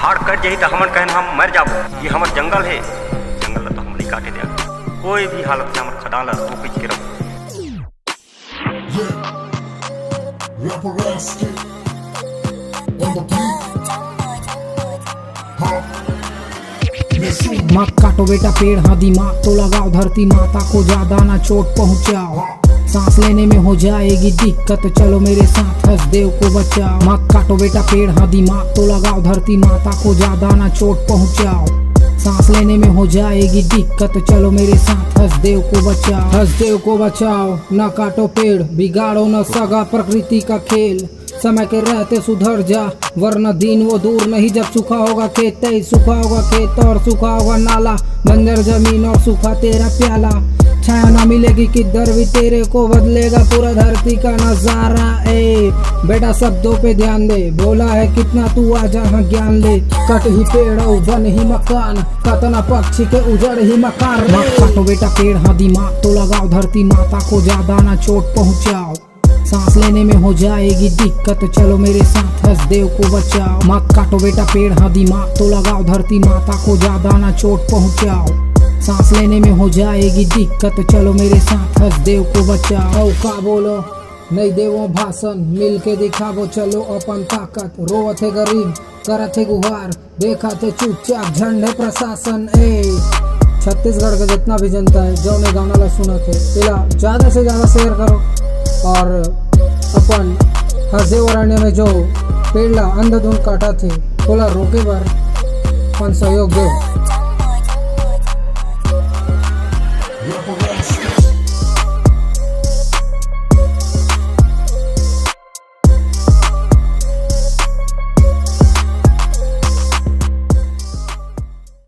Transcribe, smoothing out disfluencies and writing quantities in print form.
झाड़ कट जाही तो हमन कहन हम मर जाबो। ये हमर जंगल है, जंगल ला तो हम नहीं काटे दे। कोई भी हालत में हमर खदान ला रोक के रखो। मत काटो बेटा पेड़, हाँ दिमाग तो लगाओ, धरती माता को ज्यादा ना चोट पहुंचाओ। सांस लेने में हो जाएगी दिक्कत, चलो मेरे साथ हंसदेव को बचाओ। मत काटो बेटा पेड़, हाँ दिमाग तो लगाओ, धरती माता को ज्यादा ना चोट पहुंचाओ। सांस लेने में हो जाएगी दिक्कत, चलो मेरे साथ हंसदेव को बचाओ। हंसदेव को बचाओ, ना काटो पेड़, बिगाड़ो न सगा प्रकृति का खेल। समय के रहते सुधर जा, वरना दिन वो दूर नहीं जब सूखा होगा खेत, तेज सूखा होगा खेत और सूखा होगा नाला, बंजर जमीन और सूखा तेरा प्याला। छाया ना मिलेगी किधर भी, तेरे को बदलेगा पूरा धरती का नजारा। ए बेटा शब्दों पे ध्यान दे, बोला है कितना तू आ जहाँ ज्ञान ले। कट ही पेड़ और बन ही मकान, कतना पक्षी के उजड़ ही मकान। मत काटो बेटा पेड़, हाँ दिमाग तो लगाओ, धरती माता को ज्यादा ना चोट पहुँचाओ। सांस लेने में हो जाएगी दिक्कत, चलो मेरे साथ हंसदेव को बचाओ। मत काटो बेटा पेड़, हाँ दिमाग तो लगाओ, धरती माता को ज्यादा ना चोट पहुँचाओ। सांस लेने में हो जाएगी दिक्कत, चलो मेरे साथ हंसदेव को बचाओ। का बोलो नहीं देवो भाषण, मिल के दिखावो चलो अपन ताकत। रोवत है गरीब, करत है गुहार, देखा थे चुपचाप झंडे प्रशासन। ए छत्तीसगढ़ का जितना भी जनता है जो ने गाना ला सुना थे, इला ज्यादा से ज्यादा शेयर करो। और अपन हंसदेव अरण्य में जो पेड़ ला अंधाधुंध काटा थे, थोड़ा रोके बार अपन सहयोग दो।